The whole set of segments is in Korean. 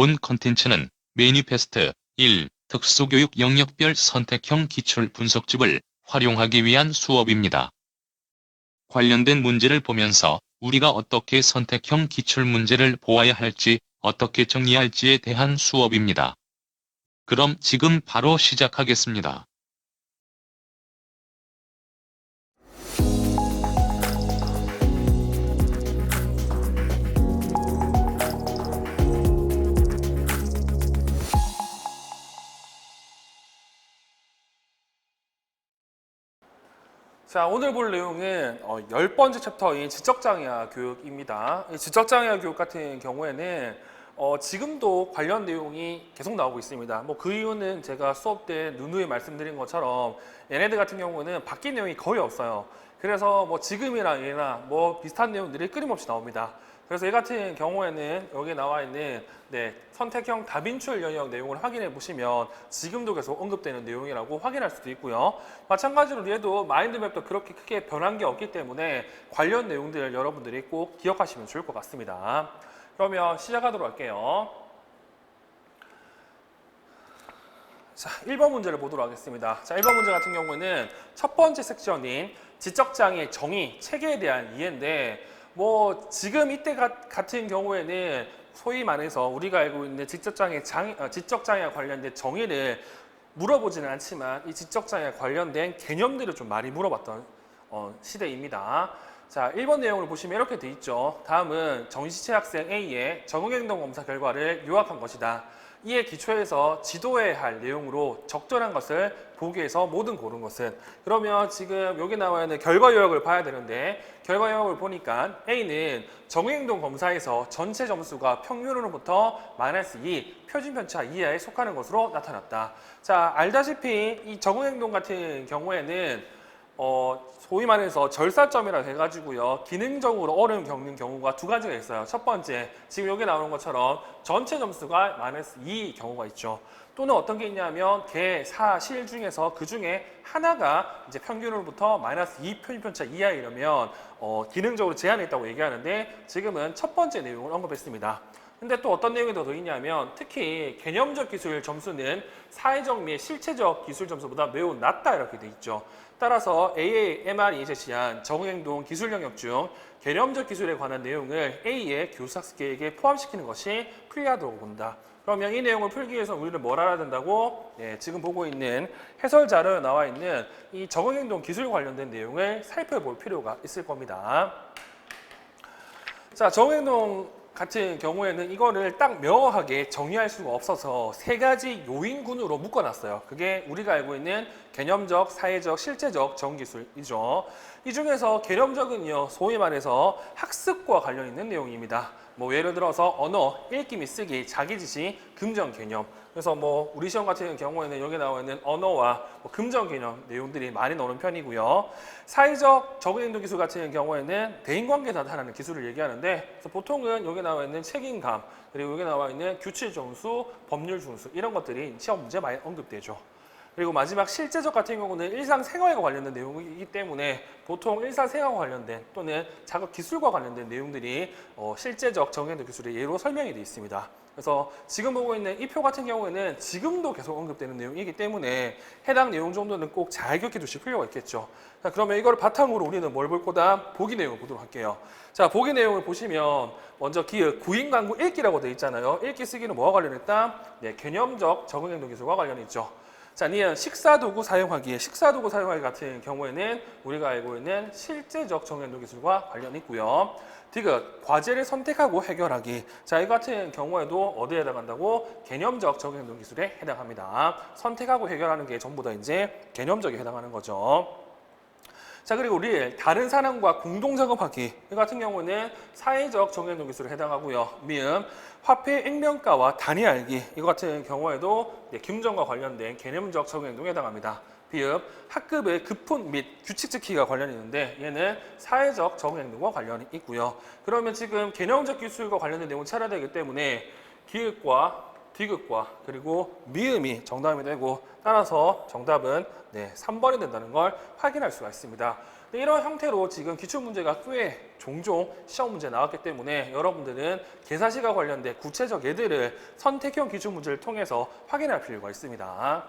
본 컨텐츠는 매니페스트 1. 특수교육 영역별 선택형 기출 분석집을 활용하기 위한 수업입니다. 관련된 문제를 보면서 우리가 어떻게 선택형 기출 문제를 보아야 할지, 어떻게 정리할지에 대한 수업입니다. 그럼 지금 바로 시작하겠습니다. 자, 오늘 볼 내용은 10번째 챕터인 지적장애아 교육입니다. 이 지적장애아 교육 같은 경우에는 지금도 관련 내용이 계속 나오고 있습니다. 뭐 그 이유는 제가 수업 때 누누이 말씀드린 것처럼 얘네들 같은 경우는 바뀐 내용이 거의 없어요. 그래서 뭐 지금이랑 얘나 뭐 비슷한 내용들이 끊임없이 나옵니다. 그래서 얘 같은 경우에는 여기 나와 있는 선택형 다빈출 영역 내용을 확인해 보시면 지금도 계속 언급되는 내용이라고 확인할 수도 있고요. 마찬가지로 얘도 마인드맵도 그렇게 크게 변한 게 없기 때문에 관련 내용들을 여러분들이 꼭 기억하시면 좋을 것 같습니다. 그러면 시작하도록 할게요. 자, 1번 문제를 보도록 하겠습니다. 자, 1번 문제 같은 경우에는 첫 번째 섹션인 지적장애 정의, 체계에 대한 이해인데 뭐 지금 이때 같은 경우에는 소위 말해서 우리가 알고 있는 지적장애와 관련된 정의를 물어보지는 않지만 이 지적장애와 관련된 개념들을 좀 많이 물어봤던 시대입니다. 자, 1번 내용을 보시면 이렇게 돼 있죠. 다음은 정시체 학생 A의 적응행동검사 결과를 요약한 것이다. 이에 기초해서 지도해야 할 내용으로 적절한 것을 보기에서 모든 고른 것은. 그러면 지금 여기 나와 있는 결과 요약을 봐야 되는데 결과 요약을 보니까 A는 적응행동 검사에서 전체 점수가 평균으로부터 -2, 표준 편차 이하에 속하는 것으로 나타났다. 자, 알다시피 이 적응행동 같은 경우에는 소위 말해서 절사점이라 해가지고요. 기능적으로 어려움 겪는 경우가 두 가지가 있어요. 첫 번째, 지금 여기 나오는 것처럼 전체 점수가 -2 경우가 있죠. 또는 어떤 게 있냐면 개, 사, 실 중에서 그 중에 하나가 이제 평균으로부터 -2 표준편차 이하 이러면 기능적으로 제한이 있다고 얘기하는데 지금은 첫 번째 내용을 언급했습니다. 근데 또 어떤 내용이 더 있냐면 특히 개념적 기술 점수는 사회적 및 실체적 기술 점수보다 매우 낮다 이렇게 돼 있죠. 따라서 AAMR이 제시한 적응행동 기술 영역 중 개념적 기술에 관한 내용을 A의 교수학습 계획에 포함시키는 것이 필요하다고 본다. 그러면 이 내용을 풀기 위해서 우리는 뭘 알아야 된다고? 지금 보고 있는 해설 자료에 나와 있는 이 적응행동 기술 관련된 내용을 살펴볼 필요가 있을 겁니다. 자, 적응행동 같은 경우에는 이거를 딱 명확하게 정의할 수가 없어서 세 가지 요인군으로 묶어놨어요. 그게 우리가 알고 있는 개념적, 사회적, 실제적 적응기술이죠. 이 중에서 개념적은요, 소위 말해서 학습과 관련 있는 내용입니다. 뭐 예를 들어서 언어, 읽기 및 쓰기, 자기지시, 금전 개념. 그래서 뭐 우리 시험 같은 경우에는 여기 나와 있는 언어와 금전 개념 내용들이 많이 나오는 편이고요. 사회적 적응행동 기술 같은 경우에는 대인관계에 나타나는 기술을 얘기하는데 그래서 보통은 여기 나와 있는 책임감 그리고 여기 나와 있는 규칙 정수, 법률 준수 이런 것들이 시험 문제에 많이 언급되죠. 그리고 마지막 실제적 같은 경우는 일상생활과 관련된 내용이기 때문에 보통 일상생활과 관련된 또는 작업 기술과 관련된 내용들이 실제적 적응행동 기술의 예로 설명이 되어 있습니다. 그래서 지금 보고 있는 이 표 같은 경우에는 지금도 계속 언급되는 내용이기 때문에 해당 내용 정도는 꼭 잘 기억해 두실 필요가 있겠죠. 자, 그러면 이걸 바탕으로 우리는 뭘 볼 거다? 보기 내용을 보도록 할게요. 자, 보기 내용을 보시면 먼저 기억, 구인강구 읽기라고 되어 있잖아요. 읽기 쓰기는 뭐와 관련했다? 개념적 적응행동 기술과 관련이 있죠. 자, 니은 식사도구 사용하기. 식사도구 사용하기 같은 경우에는 우리가 알고 있는 실제적 적응행동 기술과 관련이 있고요. 디귿, 과제를 선택하고 해결하기. 자, 이 같은 경우에도 어디에 해당한다고? 개념적 적응행동 기술에 해당합니다. 선택하고 해결하는 게 전부 다 이제 개념적에 해당하는 거죠. 자, 그리고 우리 다른 사람과 공동 작업하기 이 같은 경우는 사회적 적응행동 기술에 해당하고요. 미음, 화폐 액면가와 단위 알기 이거 같은 경우에도 김정과 관련된 개념적 적응행동에 해당합니다. 비읍, 학급의 급훈 및 규칙 지키기가 관련이 있는데 얘는 사회적 적응행동과 관련이 있고요. 그러면 지금 개념적 기술과 관련된 내용을 찾아야 되기 때문에 기읍과 디귿과 그리고 미음이 정답이 되고 따라서 정답은 3번이 된다는 걸 확인할 수가 있습니다. 근데 이런 형태로 지금 기출문제가 꽤 종종 시험 문제 나왔기 때문에 여러분들은 계산식과 관련된 구체적 예들을 선택형 기출문제를 통해서 확인할 필요가 있습니다.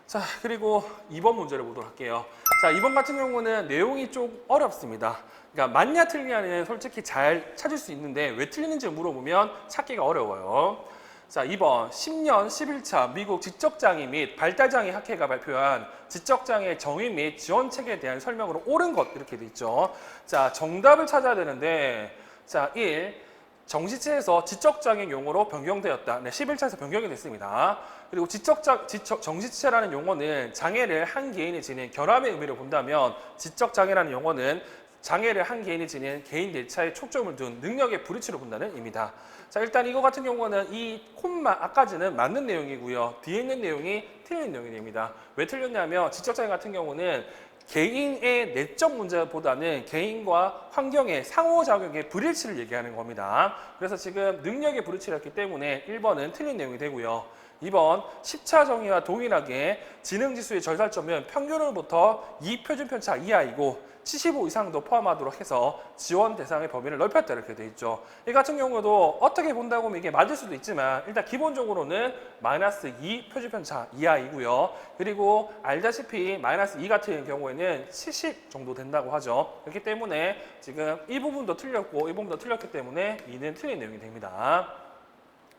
자, 그리고 2번 문제를 보도록 할게요. 자, 2번 같은 경우는 내용이 좀 어렵습니다. 그러니까 맞냐 틀리냐는 솔직히 잘 찾을 수 있는데 왜 틀리는지 물어보면 찾기가 어려워요. 자, 2번 10년 11차 미국 지적장애 및 발달장애 학회가 발표한 지적장애 정의 및 지원책에 대한 설명으로 옳은 것 이렇게 돼 있죠. 자, 정답을 찾아야 되는데 자, 1. 정시체에서 지적장애 용어로 변경되었다. 네, 11차에서 변경이 됐습니다. 그리고 정시체라는 용어는 장애를 한 개인이 지닌 결함의 의미를 본다면 지적장애라는 용어는 장애를 한 개인이 지닌 개인 내차에 초점을 둔 능력의 불이치로 본다는 의미다. 자, 일단 이거 같은 경우는 이 콤마 아까지는 맞는 내용이고요. 뒤에 있는 내용이 틀린 내용이 됩니다. 왜 틀렸냐면 지적장애 같은 경우는 개인의 내적 문제보다는 개인과 환경의 상호작용의 불일치를 얘기하는 겁니다. 그래서 지금 능력의 불일치였기 때문에 1번은 틀린 내용이 되고요. 2번 10차 정의와 동일하게 지능지수의 절살점은 평균으로부터 2표준편차 이하이고 75 이상도 포함하도록 해서 지원 대상의 범위를 넓혔다 이렇게 돼 있죠. 이 같은 경우도 어떻게 본다고 하면 이게 맞을 수도 있지만 일단 기본적으로는 마이너스 2 표준편차 이하이고요. 그리고 알다시피 마이너스 2 같은 경우에는 70 정도 된다고 하죠. 그렇기 때문에 지금 이 부분도 틀렸고 이 부분도 틀렸기 때문에 2는 틀린 내용이 됩니다.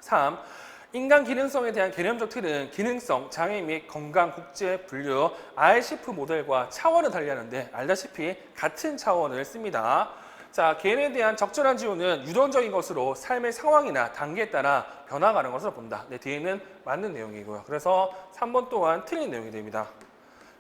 3. 인간 기능성에 대한 개념적 틀은 기능성, 장애 및 건강, 국제, 분류, RCF 모델과 차원을 달리하는데 알다시피 같은 차원을 씁니다. 자, 개인에 대한 적절한 지원은 유동적인 것으로 삶의 상황이나 단계에 따라 변화가는 것으로 본다. 네, 뒤에는 맞는 내용이고요. 그래서 3번 또한 틀린 내용이 됩니다.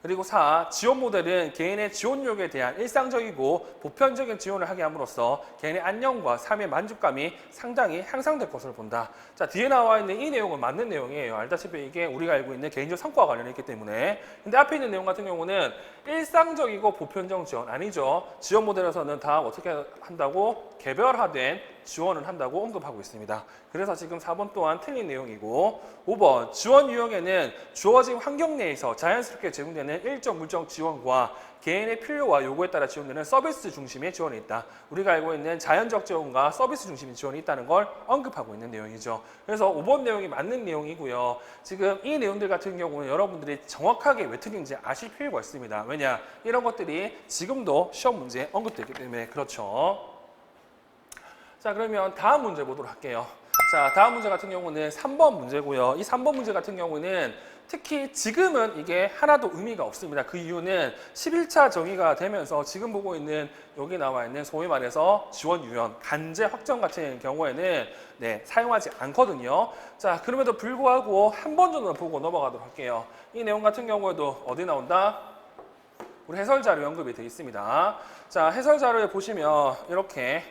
그리고 4. 지원 모델은 개인의 지원력에 대한 일상적이고 보편적인 지원을 하게 함으로써 개인의 안녕과 삶의 만족감이 상당히 향상될 것으로 본다. 자, 뒤에 나와 있는 이 내용은 맞는 내용이에요. 알다시피 이게 우리가 알고 있는 개인적 성과와 관련해 있기 때문에. 근데 앞에 있는 내용 같은 경우는 일상적이고 보편적 지원 아니죠. 지원 모델에서는 다 어떻게 한다고? 개별화된 지원을 한다고 언급하고 있습니다. 그래서 지금 4번 또한 틀린 내용이고 5번 지원 유형에는 주어진 환경 내에서 자연스럽게 제공되는 일정 물적 지원과 개인의 필요와 요구에 따라 지원되는 서비스 중심의 지원이 있다. 우리가 알고 있는 자연적 지원과 서비스 중심의 지원이 있다는 걸 언급하고 있는 내용이죠. 그래서 5번 내용이 맞는 내용이고요. 지금 이 내용들 같은 경우는 여러분들이 정확하게 왜 틀린지 아실 필요가 있습니다. 왜냐? 이런 것들이 지금도 시험 문제에 언급되기 때문에 그렇죠. 자, 그러면 다음 문제 보도록 할게요. 자, 다음 문제 같은 경우는 3번 문제고요. 이 3번 문제 같은 경우는 특히 지금은 이게 하나도 의미가 없습니다. 그 이유는 11차 정의가 되면서 지금 보고 있는 여기 나와 있는 소위 말해서 지원 유형, 간제 확정 같은 경우에는 네, 사용하지 않거든요. 자, 그럼에도 불구하고 한 번 정도 보고 넘어가도록 할게요. 이 내용 같은 경우에도 어디 나온다? 우리 해설 자료 언급이 되어 있습니다. 자, 해설 자료에 보시면 이렇게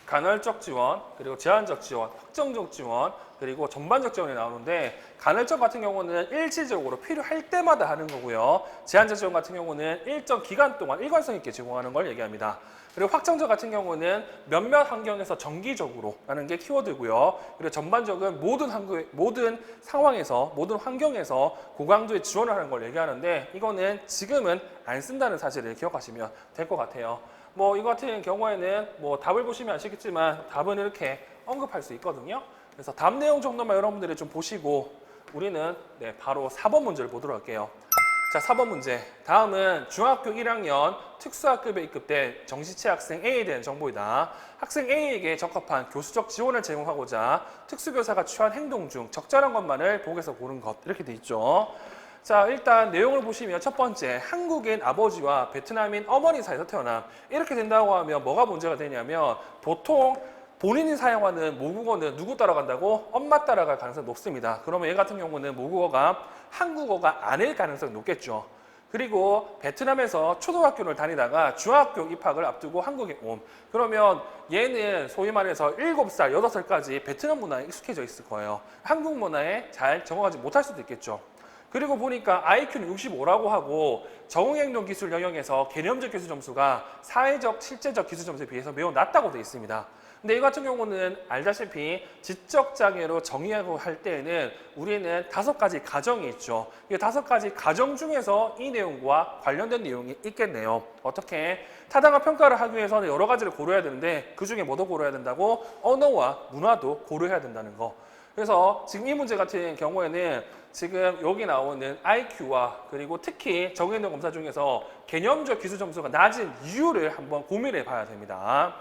간헐적 지원, 그리고 제한적 지원, 확정적 지원, 그리고 전반적 지원이 나오는데 간헐적 같은 경우는 일시적으로 필요할 때마다 하는 거고요. 제한적 지원 같은 경우는 일정 기간 동안 일관성 있게 제공하는 걸 얘기합니다. 그리고 확정적 같은 경우는 몇몇 환경에서 정기적으로 라는 게 키워드고요. 그리고 전반적은 모든 상황에서, 모든 환경에서 고강도의 지원을 하는 걸 얘기하는데 이거는 지금은 안 쓴다는 사실을 기억하시면 될 것 같아요. 뭐 이거 같은 경우에는 뭐 답을 보시면 아시겠지만 답은 이렇게 언급할 수 있거든요. 그래서 답 내용 정도만 여러분들이 좀 보시고 우리는 네, 바로 4번 문제를 보도록 할게요. 자, 4번 문제. 다음은 중학교 1학년 특수학급에 입급된 정시체 학생 A에 대한 정보이다. 학생 A에게 적합한 교수적 지원을 제공하고자 특수교사가 취한 행동 중 적절한 것만을 보고서 고른 것 이렇게 돼 있죠. 자, 일단 내용을 보시면 첫 번째, 한국인 아버지와 베트남인 어머니 사이에서 태어남. 이렇게 된다고 하면 뭐가 문제가 되냐면 보통 본인이 사용하는 모국어는 누구 따라간다고? 엄마 따라갈 가능성이 높습니다. 그러면 얘 같은 경우는 모국어가 한국어가 아닐 가능성이 높겠죠. 그리고 베트남에서 초등학교를 다니다가 중학교 입학을 앞두고 한국에 옴. 그러면 얘는 소위 말해서 7살, 8살까지 베트남 문화에 익숙해져 있을 거예요. 한국 문화에 잘 적응하지 못할 수도 있겠죠. 그리고 보니까 IQ는 65라고 하고 정응행동 기술 영역에서 개념적 기술 점수가 사회적, 실제적 기술 점수에 비해서 매우 낮다고 되어 있습니다. 근데 이 같은 경우는 알다시피 지적장애로 정의하고 할 때에는 우리는 5가지 가정이 있죠. 이 5가지 가정 중에서 이 내용과 관련된 내용이 있겠네요. 어떻게? 타당한 평가를 하기 위해서는 여러 가지를 고려해야 되는데 그 중에 뭐도 고려해야 된다고? 언어와 문화도 고려해야 된다는 거. 그래서 지금 이 문제 같은 경우에는 지금 여기 나오는 IQ와 그리고 특히 정의행동 검사 중에서 개념적 기술 점수가 낮은 이유를 한번 고민해 봐야 됩니다.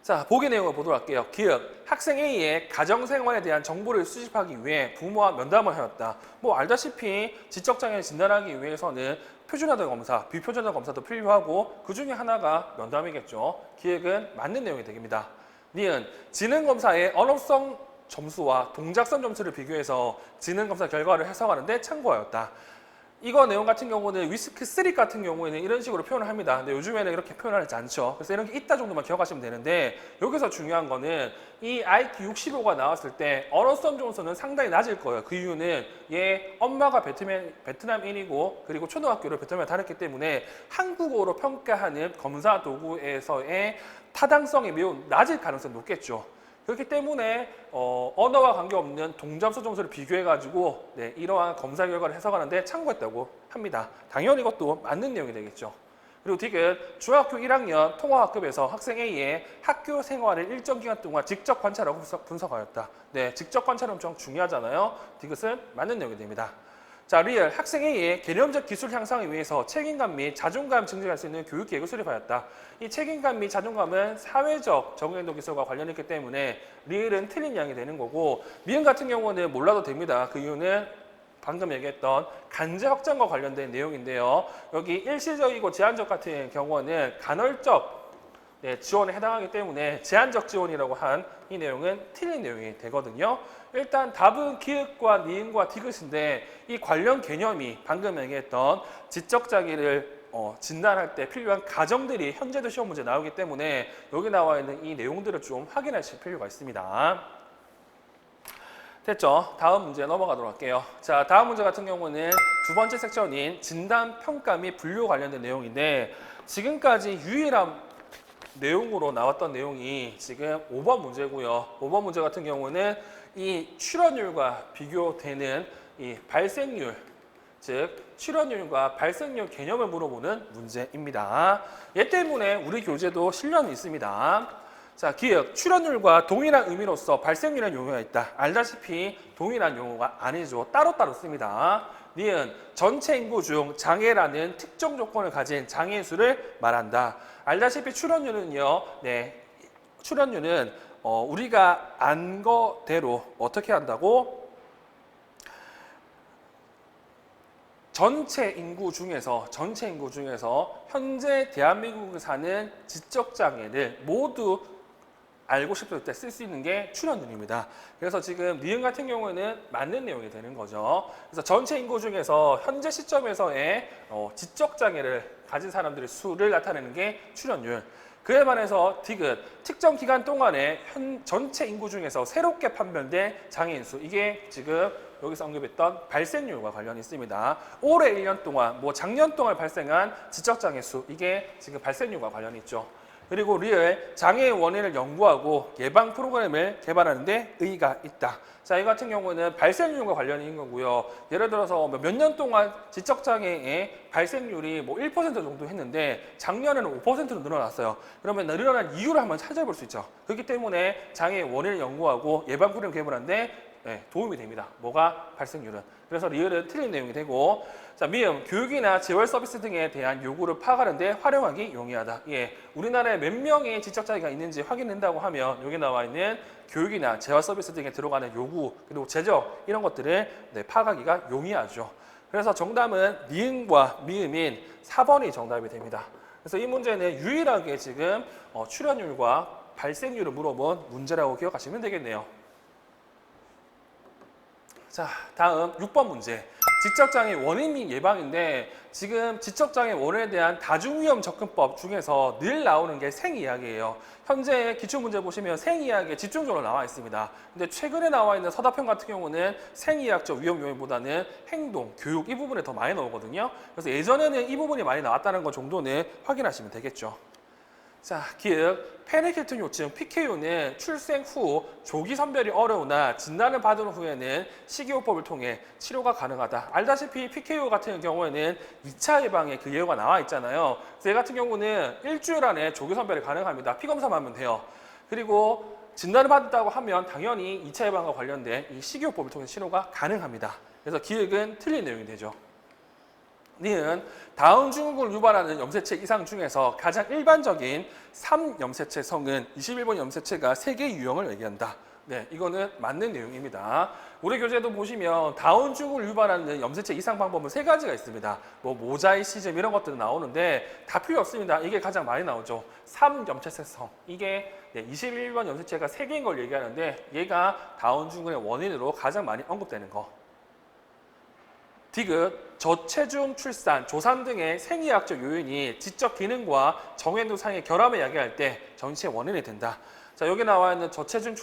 자, 보기 내용을 보도록 할게요. 기억, 학생 A의 가정생활에 대한 정보를 수집하기 위해 부모와 면담을 하였다. 뭐 알다시피 지적장애를 진단하기 위해서는 표준화된 검사, 비표준화 검사도 필요하고 그 중에 하나가 면담이겠죠. 기억은 맞는 내용이 되겠습니다. 니은, 지능검사의 언어성 점수와 동작성 점수를 비교해서 지능검사 결과를 해석하는데 참고하였다. 이거 내용 같은 경우는 위스크3 같은 경우에는 이런 식으로 표현을 합니다. 근데 요즘에는 이렇게 표현하지 않죠. 그래서 이런 게 있다 정도만 기억하시면 되는데 여기서 중요한 거는 이 IQ 65가 나왔을 때 언어성 점수는 상당히 낮을 거예요. 그 이유는 얘 엄마가 베트남인이고 그리고 초등학교를 베트남에 다녔기 때문에 한국어로 평가하는 검사 도구에서의 타당성이 매우 낮을 가능성이 높겠죠. 그렇기 때문에 언어와 관계없는 동점수 점수를 비교해가지고 이러한 검사 결과를 해석하는데 참고했다고 합니다. 당연히 이것도 맞는 내용이 되겠죠. 그리고 디귿, 중학교 1학년 통화학급에서 학생 A의 학교 생활을 일정 기간 동안 직접 관찰하고 분석하였다. 네, 직접 관찰은 엄청 중요하잖아요. 디귿은 맞는 내용이 됩니다. 자, 리얼, 학생 A의 개념적 기술 향상을 위해서 책임감 및 자존감 증진할 수 있는 교육 계획을 수립하였다. 이 책임감 및 자존감은 사회적 정의행동 기술과 관련이 있기 때문에 리얼은 틀린 양이 되는 거고 미음 같은 경우는 몰라도 됩니다. 그 이유는 방금 얘기했던 간제 확장과 관련된 내용인데요. 여기 일시적이고 제한적 같은 경우는 간헐적 지원에 해당하기 때문에 제한적 지원이라고 한 이 내용은 틀린 내용이 되거든요. 일단 답은 기읍과 니은과 디귿인데 이 관련 개념이 방금 얘기했던 지적장애를 진단할 때 필요한 가정들이 현재도 시험 문제 나오기 때문에 여기 나와 있는 이 내용들을 좀 확인하실 필요가 있습니다. 됐죠? 다음 문제 넘어가도록 할게요. 자, 다음 문제 같은 경우는 두 번째 섹션인 진단, 평가 및 분류 관련된 내용인데 지금까지 유일한 내용으로 나왔던 내용이 지금 5번 문제고요. 5번 문제 같은 경우는 이 출현율과 비교되는 이 발생률, 즉 출현율과 발생률 개념을 물어보는 문제입니다. 얘 때문에 우리 교재도 실련이 있습니다. 자, 기억, 출현율과 동일한 의미로서 발생률이라는 용어가 있다. 알다시피 동일한 용어가 아니죠. 따로따로 씁니다. 니은, 전체 인구 중 장애라는 특정 조건을 가진 장애의 수를 말한다. 알다시피 출현율은요, 출현율은 우리가 안 거대로 어떻게 한다고? 전체 인구 중에서 현재 대한민국에 사는 지적 장애를 모두 알고 싶을 때 쓸 수 있는 게 출현율입니다. 그래서 지금 니은 같은 경우에는 맞는 내용이 되는 거죠. 그래서 전체 인구 중에서 현재 시점에서의 지적 장애를 가진 사람들의 수를 나타내는 게 출현율. 그에 반해서 디귿, 특정 기간 동안에 전체 인구 중에서 새롭게 판별된 장애인 수. 이게 지금 여기서 언급했던 발생률과 관련이 있습니다. 올해 1년 동안, 작년 동안 발생한 지적장애 수. 이게 지금 발생률과 관련이 있죠. 그리고 리얼, 장애의 원인을 연구하고 예방 프로그램을 개발하는 데 의의가 있다. 자, 이 같은 경우는 발생률과 관련이 있는 거고요. 예를 들어서 몇 년 동안 지적장애의 발생률이 1% 정도 했는데 작년에는 5%로 늘어났어요. 그러면 늘어난 이유를 한번 찾아볼 수 있죠. 그렇기 때문에 장애의 원인을 연구하고 예방 프로그램 개발하는데 도움이 됩니다. 뭐가? 발생률은. 그래서 리얼은 틀린 내용이 되고, 자, 미음, 교육이나 재활 서비스 등에 대한 요구를 파악하는 데 활용하기 용이하다. 우리나라에 몇 명의 지적장애가 있는지 확인한다고 하면 여기 나와 있는 교육이나 재활 서비스 등에 들어가는 요구, 그리고 재적 이런 것들을 파악하기가 용이하죠. 그래서 정답은 니은과 미음인 4번이 정답이 됩니다. 그래서 이 문제는 유일하게 지금 출현율과 발생률을 물어본 문제라고 기억하시면 되겠네요. 자, 다음 6번 문제. 지적장애 원인 및 예방인데 지금 지적장애 원인에 대한 다중위험 접근법 중에서 늘 나오는 게 생이야기예요. 현재 기출문제 보시면 생이야기에 집중적으로 나와 있습니다. 근데 최근에 나와 있는 서답형 같은 경우는 생이학적 위험 요인보다는 행동, 교육 이 부분에 더 많이 나오거든요. 그래서 예전에는 이 부분이 많이 나왔다는 것 정도는 확인하시면 되겠죠. 자, 기억, 페니켈튼 요증 PKU는 출생 후 조기 선별이 어려우나 진단을 받은 후에는 식이요법을 통해 치료가 가능하다. 알다시피 PKU 같은 경우에는 2차 예방에 그 예후가 나와 있잖아요. 그래서 얘 같은 경우는 일주일 안에 조기 선별이 가능합니다. 피검사만 하면 돼요. 그리고 진단을 받았다고 하면 당연히 2차 예방과 관련된 이 식이요법을 통해 치료가 가능합니다. 그래서 기억은 틀린 내용이 되죠. 니은 다운 증후군을 유발하는 염색체 이상 중에서 가장 일반적인 3염색체 성은 21번 염색체가 3개의 유형을 얘기한다. 네, 이거는 맞는 내용입니다. 우리 교재도 보시면 다운 증후군을 유발하는 염색체 이상 방법은 3가지가 있습니다. 뭐 모자이시즘 이런 것들은 나오는데 다 필요 없습니다. 이게 가장 많이 나오죠. 3염색체 성. 이게 21번 염색체가 3개인 걸 얘기하는데 얘가 다운 증후군의 원인으로 가장 많이 언급되는 거. 디귿, 저체중 출산, 조산 등의 생리학적 요인이 지적 기능과 정해도상의 결함을 야기할 때 전체 원인이 된다. 자, 여기 나와 있는 저체중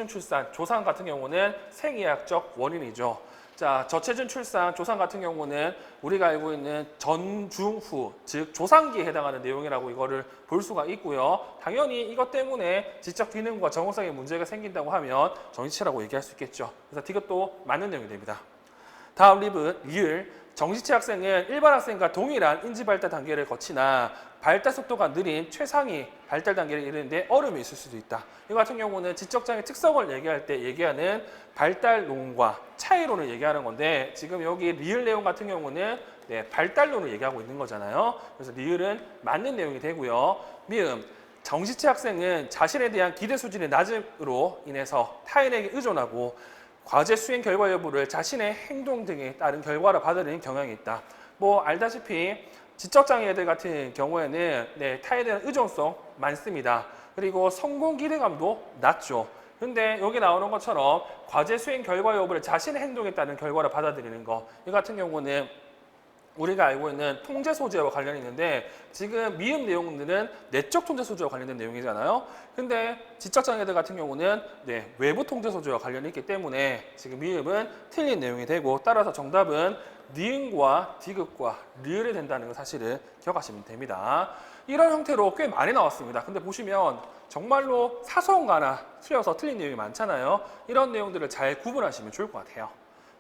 출산, 조산 같은 경우는 생리학적 원인이죠. 자, 저체중 출산, 조산 같은 경우는 우리가 알고 있는 전중후, 즉 조산기에 해당하는 내용이라고 이거를 볼 수가 있고요. 당연히 이것 때문에 지적 기능과 정형성에 문제가 생긴다고 하면 정지체라고 얘기할 수 있겠죠. 그래서 디귿도 맞는 내용이 됩니다. 다음 리을, 정지체 학생은 일반 학생과 동일한 인지 발달 단계를 거치나 발달 속도가 느린 최상위 발달 단계를 이르는데 어려움이 있을 수도 있다. 이 같은 경우는 지적장애 특성을 얘기할 때 얘기하는 발달론과 차이론을 얘기하는 건데 지금 여기 리을 내용 같은 경우는 발달론을 얘기하고 있는 거잖아요. 그래서 리을은 맞는 내용이 되고요. 미음, 정지체 학생은 자신에 대한 기대 수준이 낮음으로 인해서 타인에게 의존하고 과제 수행 결과 여부를 자신의 행동 등에 따른 결과로 받아들이는 경향이 있다. 뭐 알다시피 지적장애 애들 같은 경우에는 타인에 대한 의존성 많습니다. 그리고 성공 기대감도 낮죠. 근데 여기 나오는 것처럼 과제 수행 결과 여부를 자신의 행동에 따른 결과로 받아들이는 거. 이 같은 경우는 우리가 알고 있는 통제 소재와 관련이 있는데 지금 미음 내용들은 내적 통제 소재와 관련된 내용이잖아요. 근데 지적장애들 같은 경우는 외부 통제 소재와 관련이 있기 때문에 지금 미음은 틀린 내용이 되고 따라서 정답은 니은과 디귿과 리을이 된다는 거 사실을 기억하시면 됩니다. 이런 형태로 꽤 많이 나왔습니다. 근데 보시면 정말로 사소한 거 하나 틀려서 틀린 내용이 많잖아요. 이런 내용들을 잘 구분하시면 좋을 것 같아요.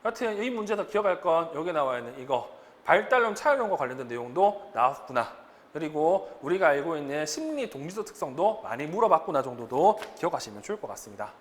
여하튼 이 문제에서 기억할 건 여기 나와 있는 이거 발달론, 차이론과 관련된 내용도 나왔구나. 그리고 우리가 알고 있는 심리 동지도 특성도 많이 물어봤구나 정도도 기억하시면 좋을 것 같습니다.